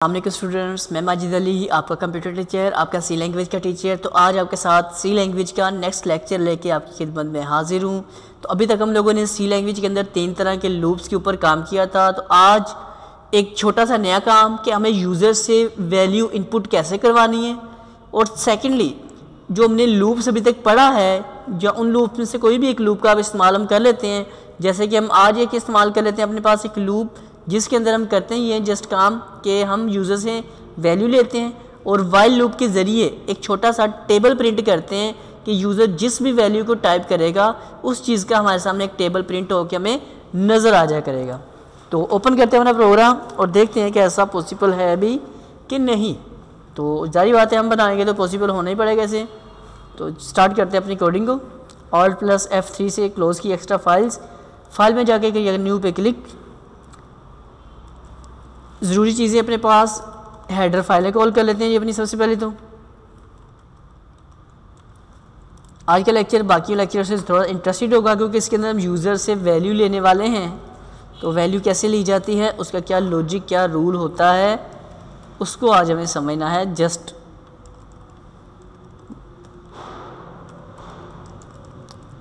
अस्सलामुअलैकुम स्टूडेंट्स, मैं माजिद अली, आपका कंप्यूटर टीचर, आपका सी लैंग्वेज का टीचर। तो आज आपके साथ सी लैंग्वेज का नेक्स्ट लेक्चर लेके आपकी खिदमत में हाजिर हूँ। तो अभी तक हम लोगों ने सी लैंग्वेज के अंदर 3 तरह के लूप्स के ऊपर काम किया था। तो आज एक छोटा सा नया काम कि हमें यूज़र से वैल्यू इनपुट कैसे करवानी है, और सेकेंडली जो हमने लूप्स अभी तक पढ़ा है, या उन लूप में से कोई भी एक लूप का आप इस्तेमाल हम कर लेते हैं। जैसे कि हम आज एक इस्तेमाल कर लेते हैं अपने पास एक लूप जिसके अंदर हम करते हैं ये जस्ट काम कि हम यूज़र से वैल्यू लेते हैं और वाइल लूप के ज़रिए एक छोटा सा टेबल प्रिंट करते हैं कि यूज़र जिस भी वैल्यू को टाइप करेगा उस चीज़ का हमारे सामने एक टेबल प्रिंट होकर हमें नज़र आ जाया करेगा। तो ओपन करते हैं अपना प्रोग्राम और देखते हैं कि ऐसा पॉसिबल है अभी कि नहीं। तो जारी बात है, हम बनाएंगे तो पॉसिबल होना ही पड़ेगा ऐसे। तो स्टार्ट करते हैं अपनी कोडिंग को। Alt+F3 से क्लोज़ की एक्स्ट्रा फाइल में जाके करिएगा न्यू पे क्लिक। ज़रूरी चीज़ें अपने पास हेडर फाइलें कॉल कर लेते हैं ये अपनी। सबसे पहले तो आज का लेक्चर बाकी लेक्चर से थोड़ा इंटरेस्टेड होगा क्योंकि इसके अंदर हम यूज़र से वैल्यू लेने वाले हैं। तो वैल्यू कैसे ली जाती है, उसका क्या लॉजिक, क्या रूल होता है, उसको आज हमें समझना है। जस्ट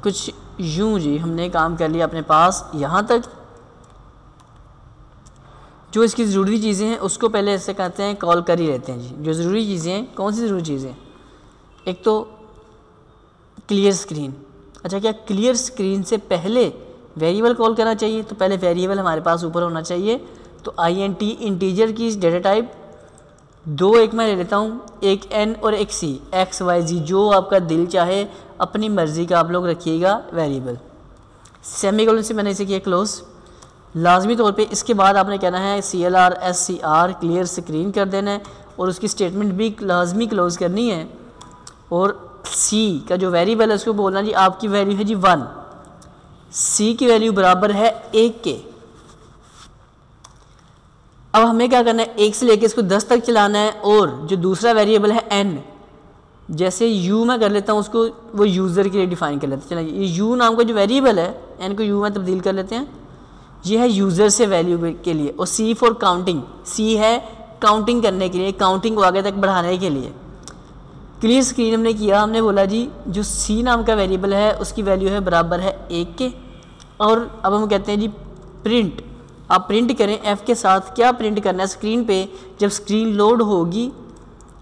कुछ यूं जी हमने काम कर लिया अपने पास यहाँ तक। जो इसकी ज़रूरी चीज़ें हैं उसको पहले ऐसे कहते हैं कॉल कर ही रहते हैं जी। जो ज़रूरी चीज़ें हैं, कौन सी ज़रूरी चीज़ें? एक तो क्लियर स्क्रीन। अच्छा, क्या क्लियर स्क्रीन से पहले वेरिएबल कॉल करना चाहिए? तो पहले वेरिएबल हमारे पास ऊपर होना चाहिए। तो INT इंटीजर की डेटा टाइप 2 एक मैं ले लेता हूँ, एक N और एक C, XYZ जो आपका दिल चाहे अपनी मर्ज़ी का आप लोग रखिएगा वेरिएबल। सेमीकोलन से मैंने इसे किया क्लोज। लाजमी तौर पे इसके बाद आपने कहना है CLR SCR क्लियर स्क्रीन कर देना है और उसकी स्टेटमेंट भी लाजमी क्लोज करनी है। और C का जो वेरिएबल है उसको बोलना जी आपकी वैल्यू है जी 1, C की वैल्यू बराबर है 1 के। अब हमें क्या करना है, 1 से लेकर इसको 10 तक चलाना है। और जो दूसरा वेरिएबल है N, जैसे U मैं कर लेता हूँ उसको, वो यूज़र के लिए डिफाइन कर लेते हैं। चलिए ये U नाम का जो वेरिएबल है, N को U में तब्दील कर लेते हैं। ये है यूज़र से वैल्यू के लिए। और C फॉर काउंटिंग, C है काउंटिंग करने के लिए, काउंटिंग को आगे तक बढ़ाने के लिए। क्लियर स्क्रीन हमने किया, हमने बोला जी जो C नाम का वेरिएबल है उसकी वैल्यू है बराबर है 1 के। और अब हम कहते हैं जी प्रिंट, आप प्रिंट करें F के साथ। क्या प्रिंट करना है स्क्रीन पे? जब स्क्रीन लोड होगी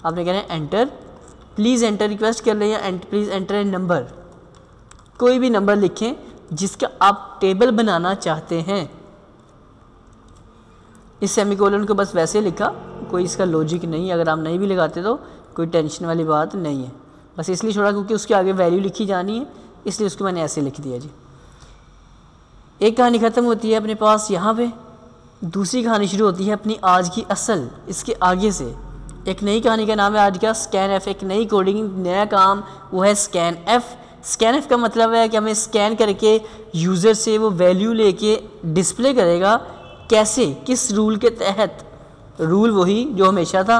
आपने कहना है एंटर, प्लीज़ एंटर, रिक्वेस्ट कर लें, या प्लीज़ एंटर ए नंबर। कोई भी नंबर लिखें जिसका आप टेबल बनाना चाहते हैं। इस सेमीकोलन को बस वैसे लिखा, कोई इसका लॉजिक नहीं। अगर आप नहीं भी लगाते तो कोई टेंशन वाली बात नहीं है, बस इसलिए छोड़ा क्योंकि उसके आगे वैल्यू लिखी जानी है, इसलिए उसको मैंने ऐसे लिख दिया जी। एक कहानी ख़त्म होती है अपने पास यहाँ पे, दूसरी कहानी शुरू होती है अपनी आज की असल इसके आगे से। एक नई कहानी का नाम है आज का स्कैन F। एक नई कोडिंग, नया काम, वो है स्कैन F। स्कैन F का मतलब है कि हमें स्कैन करके यूज़र से वो वैल्यू लेके डिस्प्ले करेगा। कैसे, किस रूल के तहत? रूल वही जो हमेशा था,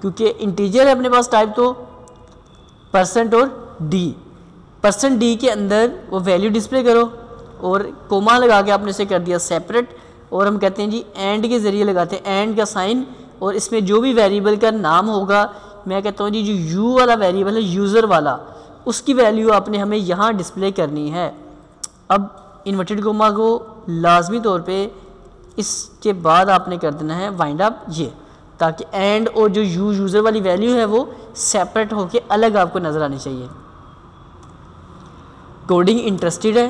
क्योंकि इंटीजर है अपने पास टाइप तो % और D। %D के अंदर वो वैल्यू डिस्प्ले करो और कोमा लगा के आपने इसे कर दिया सेपरेट। और हम कहते हैं जी एंड के ज़रिए लगाते हैं, एंड का साइन, और इसमें जो भी वेरिएबल का नाम होगा, मैं कहता हूँ जी जो U वाला वेरिएबल है यूज़र वाला, उसकी वैल्यू आपने हमें यहाँ डिस्प्ले करनी है। अब इन्वर्टेड कोमा को लाजमी तौर पे इसके बाद आपने कर देना है वाइंड अप ये, ताकि एंड और जो यूज़र वाली वैल्यू है वो सेपरेट होके अलग आपको नज़र आनी चाहिए। कोडिंग इंटरेस्टेड है,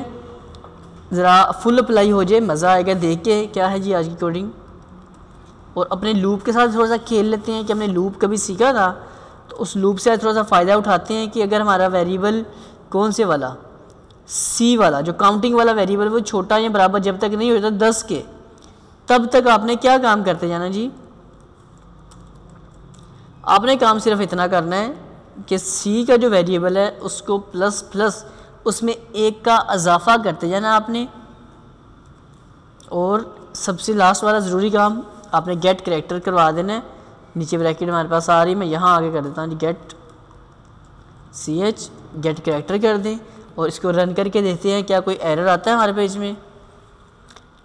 ज़रा फुल अप्लाई हो जाए, मज़ा आएगा देख के। क्या है जी आज की कोडिंग, और अपने लूप के साथ थोड़ा सा खेल लेते हैं कि हमने लूप कभी सीखा था तो उस लूप से थोड़ा सा फ़ायदा उठाते हैं कि अगर हमारा वेरिएबल कौन से वाला, C वाला जो काउंटिंग वाला वेरिएबल, वो छोटा या बराबर जब तक नहीं होता 10 के, तब तक आपने क्या काम करते जाना जी? आपने काम सिर्फ इतना करना है कि C का जो वेरिएबल है उसको प्लस उसमें 1 का इजाफा करते जाना आपने। और सबसे लास्ट वाला ज़रूरी काम आपने गेट करैक्टर करवा देना है। नीचे ब्रैकेट हमारे पास आ रही, मैं यहाँ आगे कर देता हूँ जी गेट CH, गेट करैक्टर कर दें और इसको रन करके देखते हैं क्या कोई एरर आता है हमारे पेज में।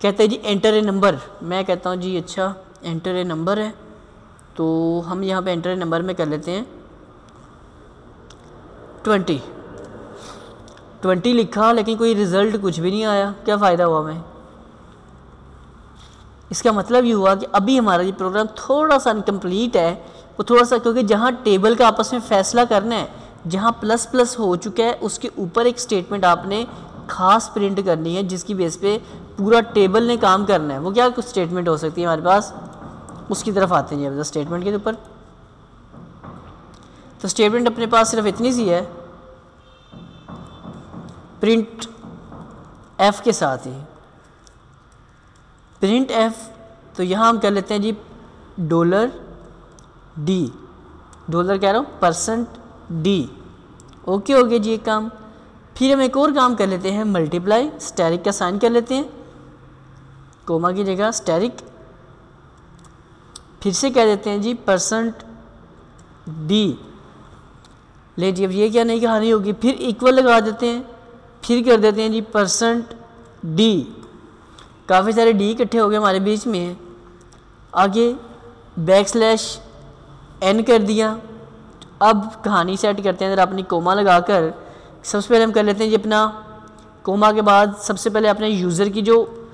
कहते हैं जी एंटर ए नंबर, मैं कहता हूँ जी अच्छा एंटर ए नंबर है। तो हम यहाँ पे एंटर नंबर में कर लेते हैं 20 लिखा, लेकिन कोई रिज़ल्ट कुछ भी नहीं आया। क्या फ़ायदा हुआ हमें? इसका मतलब ये हुआ कि अभी हमारा ये प्रोग्राम थोड़ा सा इनकम्प्लीट है। वो थोड़ा सा, क्योंकि जहाँ टेबल का आपस में फ़ैसला करना है, जहाँ प्लस प्लस हो चुका है उसके ऊपर एक स्टेटमेंट आपने ख़ास प्रिंट करनी है जिसकी बेस पे पूरा टेबल ने काम करना है। वो क्या कुछ स्टेटमेंट हो सकती है हमारे पास, उसकी तरफ आते हैं अब स्टेटमेंट के ऊपर। तो स्टेटमेंट अपने पास सिर्फ इतनी सी है, प्रिंट एफ के साथ ही प्रिंट एफ। तो यहाँ हम कर लेते हैं जी $D, डॉलर कह रहा हूँ %D। ओके हो गया जी एक काम। फिर हम एक और काम कर लेते हैं, मल्टीप्लाई स्टैरिक का साइन कर लेते हैं, कोमा की जगह स्टैरिक। फिर से कह देते हैं जी %D। ले जी अब ये क्या नई कहानी होगी, फिर इक्वल लगा देते हैं, फिर कर देते हैं जी %D। काफ़ी सारे डी इकट्ठे हो गए हमारे बीच में। आगे \n कर दिया। अब कहानी सेट करते हैं, अगर अपनी कोमा लगाकर सबसे पहले हम कर लेते हैं जी अपना कोमा के बाद सबसे पहले अपने यूज़र की जो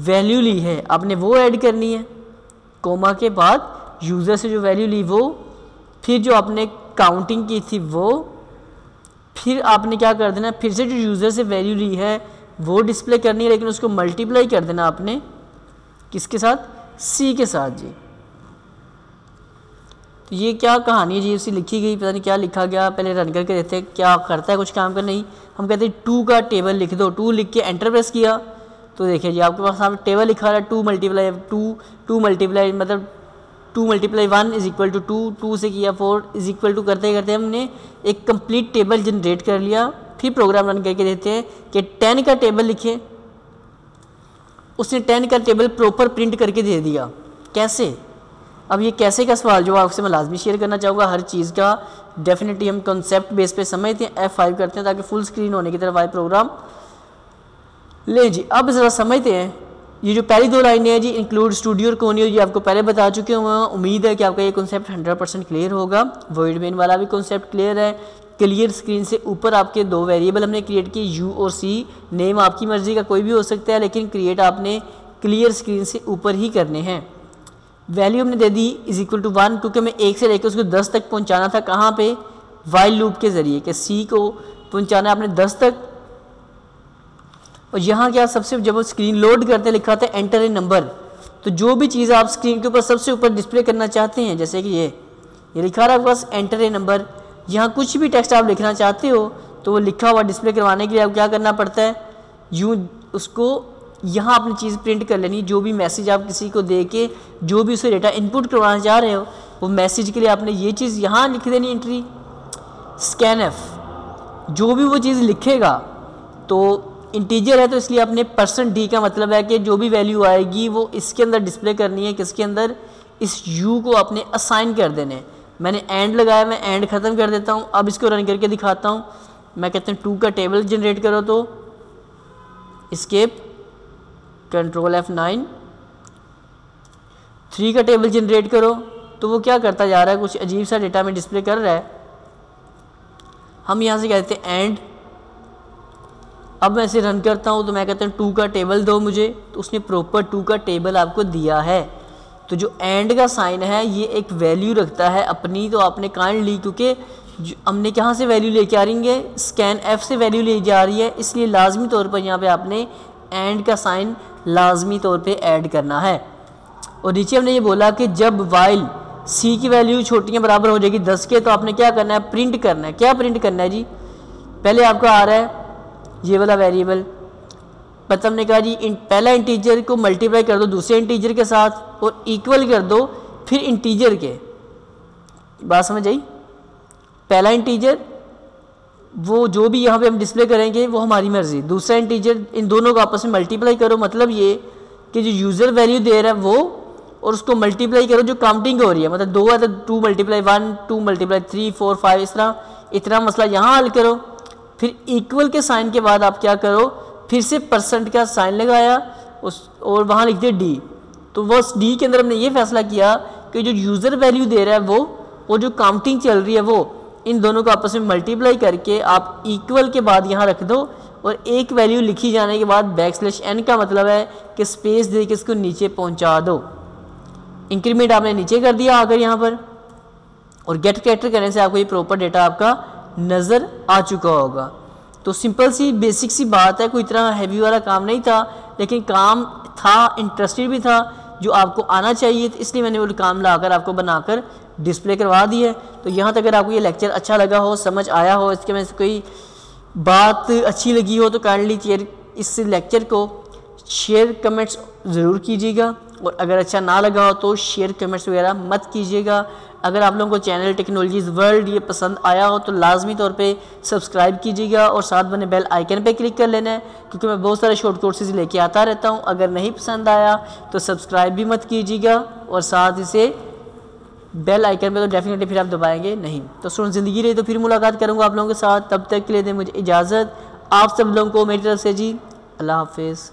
वैल्यू ली है आपने वो ऐड करनी है। कोमा के बाद यूज़र से जो वैल्यू ली वो, फिर जो आपने काउंटिंग की थी वो, फिर आपने क्या कर देना, फिर से जो यूज़र से वैल्यू ली है वो डिस्प्ले करनी है, लेकिन उसको मल्टीप्लाई कर देना आपने किसके साथ, सी के साथ जी। तो ये क्या कहानी है जी, उसी लिखी गई, पता नहीं क्या लिखा गया। पहले रन करके देते हैं क्या करता है, कुछ काम का नहीं। हम कहते हैं 2 का टेबल लिख दो, 2 लिख के एंटर प्रेस किया तो देखिए जी आपके पास सामने टेबल लिखा रहा है 2 मल्टीप्लाई 2 मल्टीप्लाई मतलब 2 मल्टीप्लाई 1 इज इक्वल टू 2, 2 से किया 4 इज इक्वल टू करते करते हमने एक कंप्लीट टेबल जनरेट कर लिया। फिर प्रोग्राम रन करके देते हैं कि 10 का टेबल लिखे, उसने 10 का टेबल प्रॉपर प्रिंट करके दे दिया। कैसे? अब ये कैसे का सवाल जो आपसे मैं लाजमी शेयर करना चाहूँगा, हर चीज़ का डेफिनेटली हम कॉन्सेप्ट बेस पे समझते हैं। F5 करते हैं ताकि फुल स्क्रीन होने की तरफ आए प्रोग्राम। ले जी अब ज़रा समझते हैं। ये जो पहली 2 लाइनें हैं जी, इंक्लूड स्टूडियो और कोनियो, ये आपको पहले बता चुके हूँ। उम्मीद है कि आपका ये कॉन्सेप्ट 100% क्लियर होगा। वॉइड मेन वाला भी कॉन्सेप्ट क्लियर है। क्लियर स्क्रीन से ऊपर आपके 2 वेरिएबल हमने क्रिएट किए, यू और सी। नेम आपकी मर्ज़ी का कोई भी हो सकता है, लेकिन क्रिएट आपने क्लियर स्क्रीन से ऊपर ही करने हैं। वैल्यू हमने दे दी इज इक्वल टू 1, क्योंकि हमें 1 से लेकर उसको 10 तक पहुंचाना था। कहाँ पे? वाइल लूप के ज़रिए, कि सी को पहुंचाना है आपने 10 तक। और यहाँ क्या, सबसे जब स्क्रीन लोड करते लिखा था एंटर ए नंबर, तो जो भी चीज़ आप स्क्रीन के ऊपर सबसे ऊपर डिस्प्ले करना चाहते हैं, जैसे कि ये लिखा रहा है बस एंटर ए नंबर। यहाँ कुछ भी टेक्स्ट आप लिखना चाहते हो तो वो लिखा हुआ डिस्प्ले करवाने के लिए आप क्या करना पड़ता है, यूँ उसको यहाँ अपनी चीज़ प्रिंट कर लेनी। जो भी मैसेज आप किसी को दे के जो भी उसे डेटा इनपुट करवाना चाह रहे हो, वो मैसेज के लिए आपने ये चीज़ यहाँ लिख देनी, एंट्री स्कैन एफ। जो भी वो चीज़ लिखेगा तो इंटीजर है, तो इसलिए अपने %D का मतलब है कि जो भी वैल्यू आएगी वो इसके अंदर डिस्प्ले करनी है। किसके अंदर? इस U को आपने असाइन कर देने। मैंने एंड लगाया, मैं एंड ख़त्म कर देता हूँ। अब इसको रन करके दिखाता हूँ। मैं कहते हैं 2 का टेबल जनरेट करो, तो एस्केप कंट्रोल F9। 3 का टेबल जनरेट करो, तो वो क्या करता जा रहा है, कुछ अजीब सा डेटा में डिस्प्ले कर रहा है। हम यहाँ से कहते हैं एंड। अब मैं इसे रन करता हूँ तो मैं कहता हूँ 2 का टेबल दो मुझे, तो उसने प्रॉपर 2 का टेबल आपको दिया है। तो जो एंड का साइन है ये एक वैल्यू रखता है अपनी, तो आपने काइंड ली, क्योंकि हमने कहाँ से वैल्यू लेके आ रही है, स्कैन एफ से वैल्यू ले जा रही है, इसलिए लाजमी तौर पर यहाँ पे आपने एंड का साइन लाजमी तौर पे ऐड करना है। और नीचे हमने ये बोला कि जब वाइल सी की वैल्यू छोटी बराबर हो जाएगी 10 के, तो आपने क्या करना है, प्रिंट करना है। क्या प्रिंट करना है जी? पहले आपका आ रहा है ये वाला वेरिएबल, पता हमने कहा जी पहला इंटीजर को मल्टीप्लाई कर दो दूसरे इंटीजर के साथ और इक्वल कर दो फिर इंटीजर के। बात समझ आई? पहला इंटीजर वो जो भी यहाँ पे हम डिस्प्ले करेंगे वो हमारी मर्ज़ी, दूसरा इंटीजर, इन दोनों को आपस में मल्टीप्लाई करो। मतलब ये कि जो यूज़र वैल्यू दे रहा है वो, और उसको मल्टीप्लाई करो जो काउंटिंग हो रही है, मतलब 2 है तो 2 मल्टीप्लाई 1, 2 मल्टीप्लाई 3, 4, 5, इस तरह इतना मसला यहाँ हल करो। फिर इक्वल के साइन के बाद आप क्या करो, फिर से % का साइन लगाया उस और वहाँ लिख दिया D। तो वो D के अंदर हमने ये फैसला किया कि जो यूज़र वैल्यू दे रहा है वो और जो काउंटिंग चल रही है वो, इन दोनों को आपस में मल्टीप्लाई करके आप इक्वल के बाद यहाँ रख दो और एक वैल्यू लिखी जाने के बाद \n का मतलब है कि स्पेस दे के इसको नीचे पहुँचा दो। इंक्रीमेंट आपने नीचे कर दिया आकर यहाँ पर, और गेट कैरेक्टर करने से आपको ये प्रॉपर डेटा आपका नज़र आ चुका होगा। तो सिंपल सी बेसिक सी बात है, कोई इतना हैवी वाला काम नहीं था, लेकिन काम था, इंटरेस्टेड भी था, जो आपको आना चाहिए, तो इसलिए मैंने वो काम लाकर आपको बनाकर डिस्प्ले करवा दी है। तो यहाँ तक अगर आपको ये लेक्चर अच्छा लगा हो, समझ आया हो, इसके में से कोई बात अच्छी लगी हो तो काइंडली इस लेक्चर को शेयर कमेंट्स ज़रूर कीजिएगा, और अगर अच्छा ना लगा हो तो शेयर कमेंट्स वगैरह मत कीजिएगा। अगर आप लोगों को चैनल टेक्नोलॉजीज़ वर्ल्ड ये पसंद आया हो तो लाजमी तौर पे सब्सक्राइब कीजिएगा और साथ बने बेल आइकन पे क्लिक कर लेना है, क्योंकि मैं बहुत सारे शॉर्ट कोर्सेज लेके आता रहता हूँ। अगर नहीं पसंद आया तो सब्सक्राइब भी मत कीजिएगा, और साथ इसे बेल आइकन पे तो डेफिनेटली फिर आप दबाएंगे नहीं। तो सुन ज़िंदगी रही तो फिर मुलाकात करूँगा आप लोगों के साथ, तब तक के लिए दें मुझे इजाज़त। आप सब लोगों को मेरी तरफ से जी अल्लाह हाफिज़।